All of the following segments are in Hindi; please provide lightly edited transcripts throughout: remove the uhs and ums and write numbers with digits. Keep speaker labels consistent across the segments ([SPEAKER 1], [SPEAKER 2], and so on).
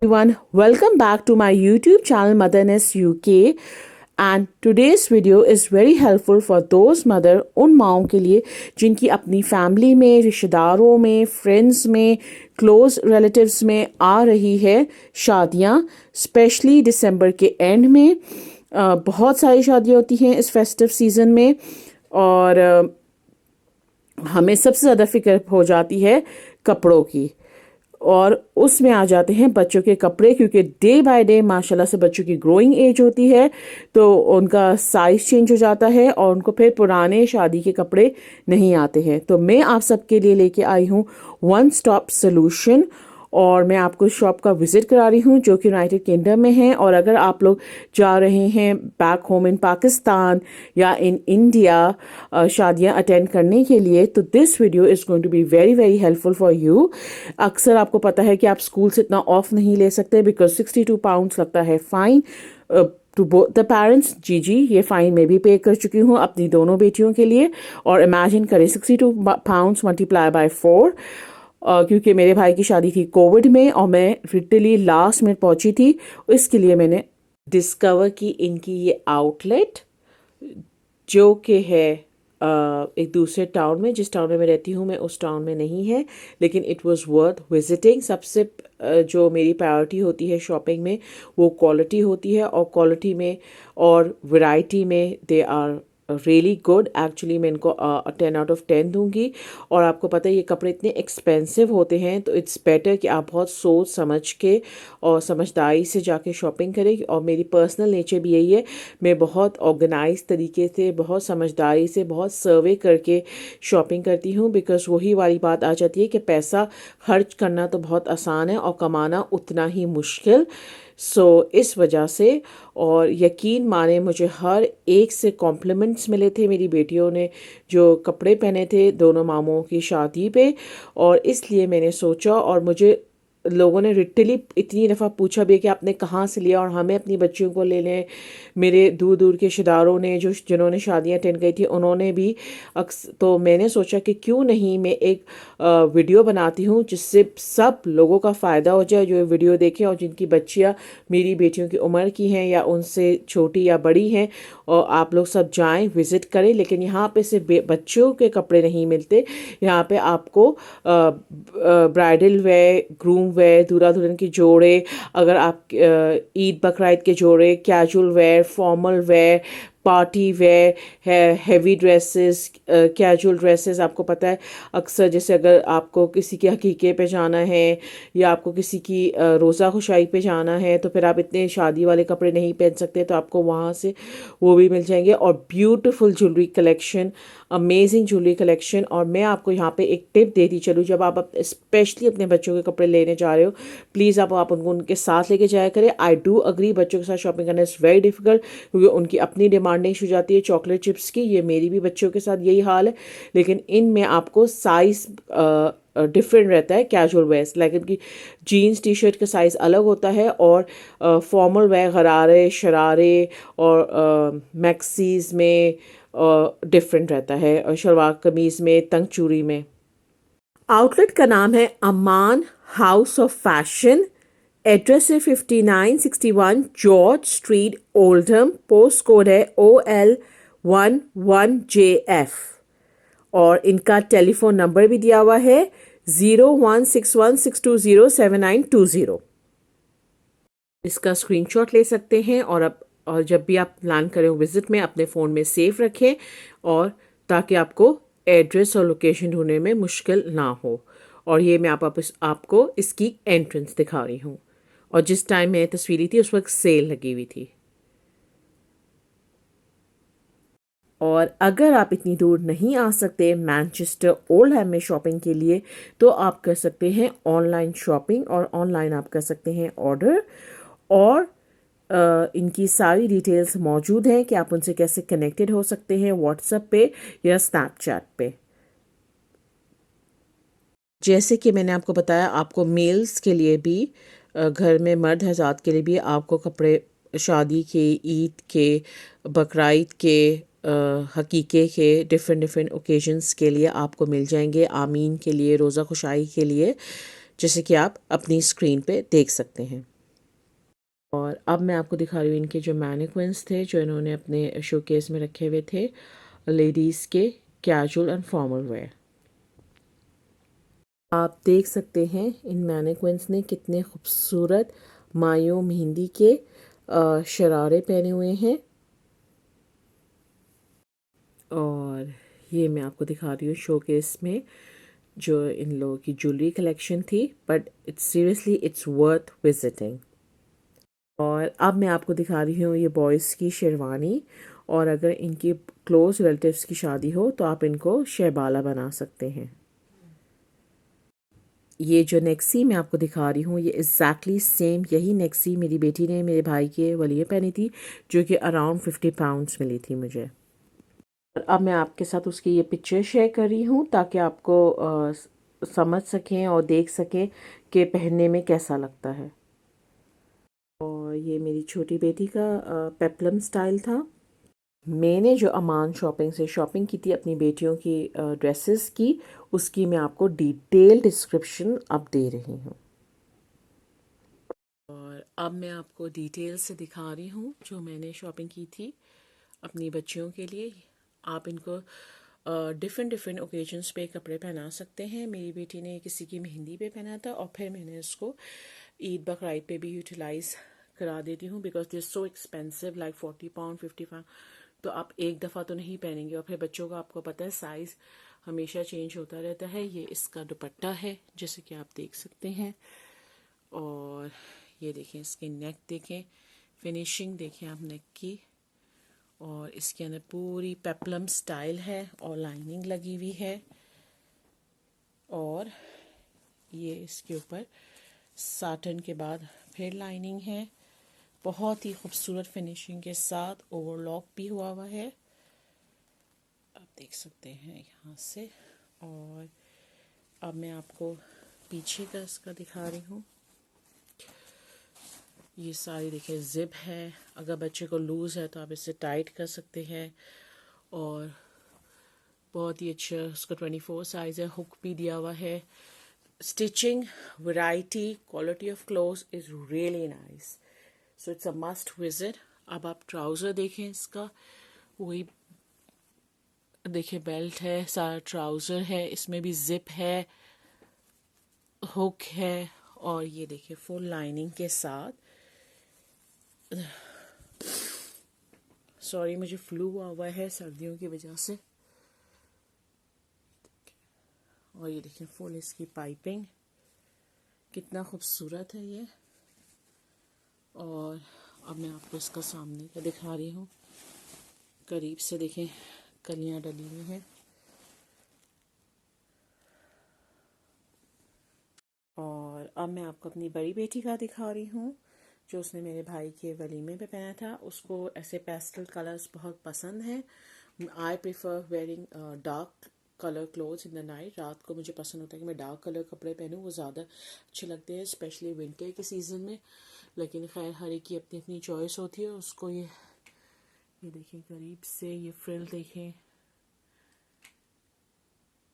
[SPEAKER 1] Everyone, welcome back to my YouTube channel Motherness UK, and today's video is very helpful for those mother उन माओं के लिए जिनकी अपनी फैमिली में, रिश्तेदारों में, फ्रेंड्स में, क्लोज रिलेटिव्स में आ रही है शादियां, स्पेशली दिसंबर के एंड में। बहुत सारी शादियां होती हैं इस फेस्टिव सीज़न में और हमें सबसे ज़्यादा फिक्र हो जाती है कपड़ों की, और उसमें आ जाते हैं बच्चों के कपड़े, क्योंकि डे बाय डे माशाल्लाह से बच्चों की ग्रोइंग एज होती है तो उनका साइज़ चेंज हो जाता है और उनको फिर पुराने शादी के कपड़े नहीं आते हैं। तो मैं आप सबके लिए लेके आई हूँ वन स्टॉप सोल्यूशन, और मैं आपको शॉप का विज़िट करा रही हूँ जो कि यूनाइटेड किंगडम में है। और अगर आप लोग जा रहे हैं बैक होम इन पाकिस्तान या इन इंडिया शादियाँ अटेंड करने के लिए, तो this video is going to be very very helpful for you. अक्सर आपको पता है कि आप स्कूल से इतना ऑफ नहीं ले सकते बिकॉज 62 पाउंड्स लगता है fine to both the parents. जी, ये फ़ाइन मैं भी पे कर चुकी हूँ अपनी दोनों बेटियों के लिए। और इमेजिन करें 62 पाउंड्स मल्टीप्लाई बाय 4, क्योंकि मेरे भाई की शादी थी कोविड में और मैं लिटरली लास्ट में पहुंची थी। इसके लिए मैंने डिस्कवर की इनकी ये आउटलेट, जो कि है एक दूसरे टाउन में। जिस टाउन में मैं रहती हूँ मैं उस टाउन में नहीं है, लेकिन इट वाज वर्थ विजिटिंग। सबसे जो मेरी प्रायोरिटी होती है शॉपिंग में वो क्वालिटी होती है, और क्वालिटी में और वैरायटी में they are really good. Actually मैं इनको 10 आउट ऑफ 10 दूंगी। और आपको पता है ये कपड़े इतने एक्सपेंसिव होते हैं तो इट्स बेटर कि आप बहुत सोच समझ के और समझदारी से जाके शॉपिंग करें। और मेरी पर्सनल नेचर भी यही है, मैं बहुत ऑर्गेनाइज तरीके से, बहुत समझदारी से, बहुत सर्वे करके शॉपिंग करती हूँ। बिकॉज वही वाली बात आ जाती है कि पैसा खर्च करना तो बहुत आसान है और कमाना उतना ही मुश्किल। इस वजह से, और यकीन माने मुझे हर एक से कॉम्प्लीमेंट्स मिले थे मेरी बेटियों ने जो कपड़े पहने थे दोनों मामों की शादी पे। और इसलिए मैंने सोचा, और मुझे लोगों ने लिटरली इतनी दफ़ा पूछा भी कि आपने कहाँ से लिया, और हमें अपनी बच्चियों को ले लें। मेरे दूर दूर के रिश्तेदारों ने जिन्होंने शादियाँ अटेंड की थी उन्होंने भी तो मैंने सोचा कि क्यों नहीं मैं एक वीडियो बनाती हूँ जिससे सब लोगों का फ़ायदा हो जाए जो ये वीडियो देखें, और जिनकी बच्चियाँ मेरी बेटियों की उम्र की हैं या उनसे छोटी या बड़ी हैं, और आप लोग सब जाएं विज़िट करें। लेकिन यहाँ पे सिर्फ बच्चों के कपड़े नहीं मिलते, यहाँ पे आपको ब्राइडल वेयर, ग्रूम वेयर, दूल्हा दुल्हन के जोड़े, अगर आप ईद बकरीद के जोड़े, casual wear, formal wear, party wear है, हैवी ड्रेसेस, कैजुअल ड्रेसेस। आपको पता है अक्सर जैसे अगर आपको किसी के हकीके पे जाना है या आपको किसी की रोज़ा खुशाई पे जाना है तो फिर आप इतने शादी वाले कपड़े नहीं पहन सकते, तो आपको वहाँ से वो भी मिल जाएंगे। और beautiful jewellery collection, amazing jewellery collection. और मैं आपको यहाँ पे एक टिप देती चलूँ, जब आप स्पेशली अपने बच्चों के कपड़े लेने जा रहे हो, प्लीज़ आप उनको उनके साथ लेके जाया करें। आई डू अग्री, बच्चों के साथ शॉपिंग करना इज़ वेरी डिफिकल्ट क्योंकि उनकी अपनी डिमांडिंग हो जाती है चॉकलेट चिप्स की। ये मेरी भी बच्चों के साथ यही हाल है, लेकिन इनमें आपको साइज़ डिफरेंट रहता है। कैजुअल वेयर्स लाइक इनकी जीन्स टी शर्ट का साइज़ अलग होता है, और फॉर्मल वेयर गरारे शरारे और मैक्सीज में डिफरेंट रहता है, और शलवार कमीज़ में, तंग चूड़ी में। आउटलेट का नाम है अमान हाउस ऑफ फैशन। एड्रेस है 5961 George street Oldham. Post code है OL11JF, और इनका टेलीफोन नंबर भी दिया हुआ है 0161620792 इसका स्क्रीनशॉट ले सकते हैं। और जब भी आप प्लान करें विजिट में अपने फ़ोन में सेव रखें, और ताकि आपको एड्रेस और लोकेशन ढूंढने में मुश्किल ना हो। और ये मैं आपको इसकी एंट्रेंस दिखा रही हूँ, और जिस टाइम मैं तस्वीर ली थी उस वक्त सेल लगी हुई थी। और अगर आप इतनी दूर नहीं आ सकते मैनचेस्टर ओल्डहम में शॉपिंग के लिए, तो आप कर सकते हैं ऑनलाइन शॉपिंग, और ऑनलाइन आप कर सकते हैं ऑर्डर। और इनकी सारी डिटेल्स मौजूद हैं कि आप उनसे कैसे कनेक्टेड हो सकते हैं व्हाट्सएप पे या स्नैपचैट पे। जैसे कि मैंने आपको बताया, आपको मेल्स के लिए भी, घर में मर्द हज़रात के लिए भी आपको कपड़े शादी के, ईद के, बकरीद के, हकीके के डिफरेंट डिफरेंट ओकेजन्स के लिए आपको मिल जाएंगे, आमीन के लिए, रोज़ा खुशाई के लिए, जैसे कि आप अपनी स्क्रीन पे देख सकते हैं। और अब मैं आपको दिखा रही हूँ इनके जो मैनिक्विन्स थे जो इन्होंने अपने शोकेस में रखे हुए थे, लेडीज़ के कैजुअल एंड फॉर्मल वेयर। आप देख सकते हैं इन मैनिक्विन्स ने कितने खूबसूरत मायों मेहंदी के शरारे पहने हुए हैं। और ये मैं आपको दिखा रही हूँ शोकेस में जो इन लोगों की ज्वेलरी कलेक्शन थी, but it's seriously it's worth visiting. और अब मैं आपको दिखा रही हूँ ये बॉयज़ की शेरवानी, और अगर इनकी क्लोज रिलेटिव्स की शादी हो तो आप इनको शहबाला बना सकते हैं। ये जो नेक्सी मैं आपको दिखा रही हूँ ये एग्जैक्टली सेम यही नेक्सी मेरी बेटी ने मेरे भाई के वलीमे पहनी थी, जो कि अराउंड 50 पाउंड्स मिली थी मुझे। और अब मैं आपके साथ उसकी ये पिक्चर शेयर कर रही हूँ ताकि आपको समझ सकें और देख सकें कि पहनने में कैसा लगता है। और ये मेरी छोटी बेटी का पेप्लम स्टाइल था। मैंने जो अमान शॉपिंग से शॉपिंग की थी अपनी बेटियों की ड्रेसेस की, उसकी मैं आपको डिटेल डिस्क्रिप्शन अब दे रही हूँ। और अब मैं आपको डिटेल से दिखा रही हूँ जो मैंने शॉपिंग की थी अपनी बच्चियों के लिए। आप इनको डिफरेंट डिफरेंट ओकेजन्स पे कपड़े पहना सकते हैं। मेरी बेटी ने किसी की मेहंदी पे पहना था और फिर मैंने इसको ईद बकरीद पे भी यूटिलाइज करा देती हूँ, because they so expensive, like 40 pound 50 pound. तो आप एक दफ़ा तो नहीं पहनेंगे, और फिर बच्चों का आपको पता है साइज़ हमेशा चेंज होता रहता है। ये इसका दुपट्टा है जैसे कि आप देख सकते हैं, और ये देखें इसकी नेक देखें, फिनिशिंग देखें आप नेक की, और इसके अंदर पूरी पेप्लम स्टाइल है और लाइनिंग लगी हुई है। और ये इसके ऊपर साटन के बाद फिर लाइनिंग है, बहुत ही खूबसूरत फिनिशिंग के साथ ओवरलॉक भी हुआ है, आप देख सकते हैं यहाँ से। और अब मैं आपको पीछे का इसका दिखा रही हूँ। ये सारी देखिए जिप है, अगर बच्चे को लूज़ है तो आप इसे टाइट कर सकते हैं। और बहुत ही अच्छा उसका 24 साइज़ है, हुक भी दिया हुआ है। Stitching, variety, quality of clothes is really nice, so it's a must visit. अब आप ट्राउज़र देखें इसका, वही देखिए बेल्ट है, सारा ट्राउज़र है, इसमें भी जिप है, हुक है, और ये देखिए फुल लाइनिंग के साथ। सॉरी मुझे फ्लू हुआ है सर्दियों की वजह से। और ये देखिए फुल इसकी पाइपिंग, कितना खूबसूरत है ये। और अब मैं आपको इसका सामने का दिखा रही हूँ, करीब से देखें कलियाँ डली हुई हैं। और अब मैं आपको अपनी बड़ी बेटी का दिखा रही हूँ जो उसने मेरे भाई के वलीमे पे पहना था। उसको ऐसे पेस्टल कलर्स बहुत पसंद हैं। I prefer wearing dark colour clothes in the night. रात को मुझे पसंद होता है कि मैं डार्क कलर कपड़े पहनूँ, वो ज़्यादा अच्छे लगते हैं स्पेशली विंटर के सीज़न में। लेकिन खैर हर एक की अपनी अपनी चॉइस होती है। उसको ये देखें करीब से, ये फ्रिल देखें,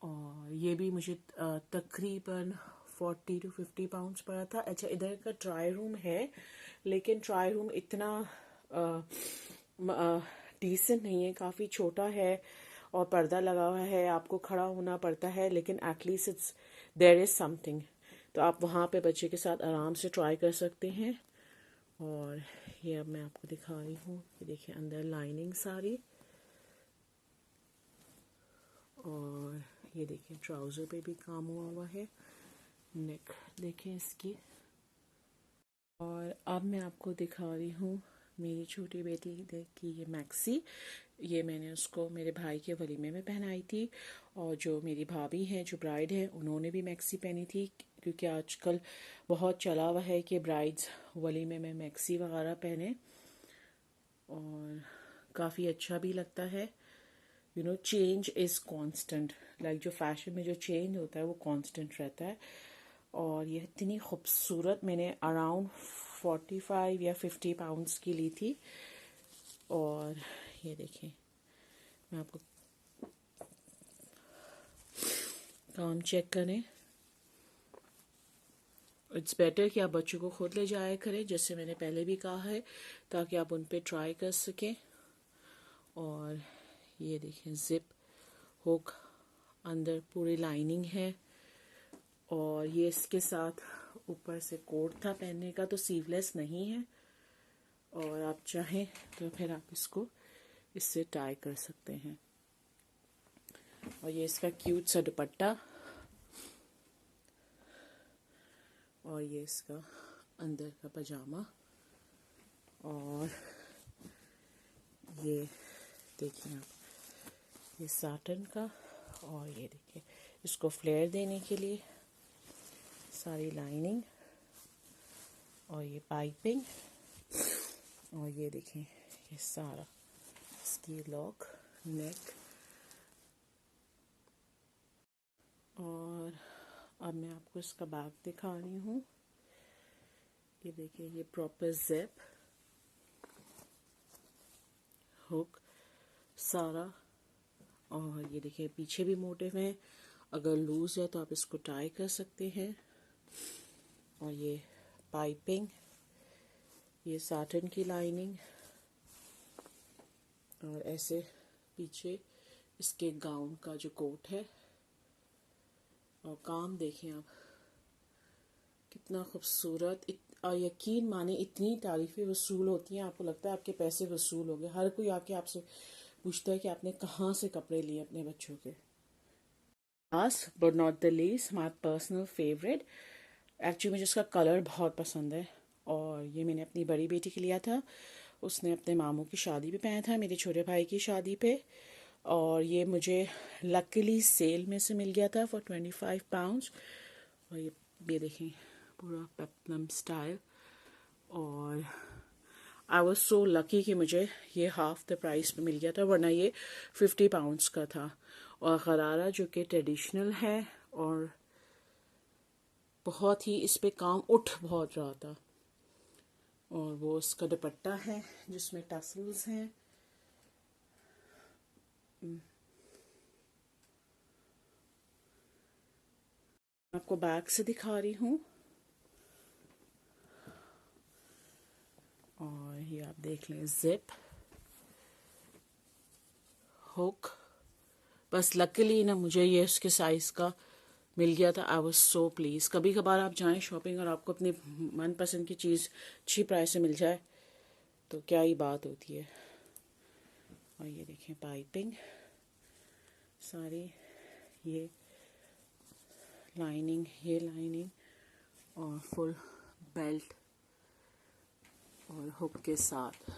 [SPEAKER 1] और ये भी मुझे तकरीबन 40 to 50 पाउंड्स पड़ा था। अच्छा इधर का ट्राई रूम है, लेकिन ट्राई रूम इतना डिसेंट नहीं है, काफ़ी छोटा है और पर्दा लगा हुआ है, आपको खड़ा होना पड़ता है, लेकिन at least it's there is something. तो आप वहाँ पे बच्चे के साथ आराम से ट्राई कर सकते हैं। और ये अब मैं आपको दिखा रही हूँ, ये देखिए अंदर लाइनिंग सारी, और ये देखिए ट्राउज़र पे भी काम हुआ है, नेक देखें इसकी। और अब मैं आपको दिखा रही हूँ मेरी छोटी बेटी की ये मैक्सी। ये मैंने उसको मेरे भाई के वलीमे में पहनाई थी, और जो मेरी भाभी हैं जो ब्राइड है उन्होंने भी मैक्सी पहनी थी, क्योंकि आजकल बहुत चला हुआ है कि ब्राइड्स वलीमे में मैक्सी वगैरह पहने, और काफ़ी अच्छा भी लगता है। You know change is constant, like जो फैशन में जो चेंज होता है वो कांस्टेंट रहता है। और ये इतनी खूबसूरत, मैंने अराउंड 45 या 50 पाउंड्स की ली थी। और ये देखें मैं आपको काम चेक करें। इट्स बेटर कि आप बच्चों को खुद ले जाया करें, जैसे मैंने पहले भी कहा है, ताकि आप उन पे ट्राई कर सकें। और ये देखें, जिप हुक, अंदर पूरी लाइनिंग है। और ये इसके साथ ऊपर से कोट था पहनने का, तो सीवलेस नहीं है। और आप चाहें तो फिर आप इसको इससे टाई कर सकते हैं। और ये इसका क्यूट सा दुपट्टा, और ये इसका अंदर का पजामा। और ये देखिए आप, ये साटन का। और ये देखिए, इसको फ्लेयर देने के लिए सारी लाइनिंग, और ये पाइपिंग, और ये देखें, ये सारा इसकी लॉक, नेक। और अब मैं आपको इसका बैग दिखा रही हूँ। ये देखिए, ये प्रॉपर जिप, हुक सारा। और ये देखिए, पीछे भी मोटिव है, अगर लूज है तो आप इसको टाई कर सकते हैं। और ये पाइपिंग, ये साटन की लाइनिंग, और ऐसे पीछे इसके गाउन का जो कोट है। और काम देखें आप, कितना खूबसूरत। और यकीन माने, इतनी तारीफें वसूल होती हैं, आपको लगता है आपके पैसे वसूल हो गए। हर कोई आके आपसे पूछता है कि आपने कहाँ से कपड़े लिए अपने बच्चों के। Last but not the least, my personal favourite. Actually मुझे इसका कलर बहुत पसंद है, और ये मैंने अपनी बड़ी बेटी के लिया था। उसने अपने मामू की शादी पे पहना था, मेरे छोटे भाई की शादी पे। और ये मुझे लकीली सेल में से मिल गया था फॉर 25 पाउंड्स। और ये देखें, पूरा पेप्लम स्टाइल। और आई वॉज सो लकी कि मुझे ये हाफ द प्राइस पे मिल गया था, वरना ये 50 पाउंड्स का था। और गरारा जो कि ट्रेडिशनल है, और बहुत ही इस पे काम उठ बहुत रहा था। और वो उसका दुपट्टा है जिसमें टसल्स हैं। आपको बैक से दिखा रही हूँ। और ये आप देख लें, जिप, हुक। बस लकीली ना मुझे ये उसके साइज का मिल गया था। I was so please. कभी कभार आप जाएं शॉपिंग और आपको अपनी मनपसंद की चीज़ अच्छी प्राइस से मिल जाए तो क्या ही बात होती है। और ये देखें, पाइपिंग सारी, ये लाइनिंग, ये लाइनिंग, और फुल बेल्ट और हुक के साथ।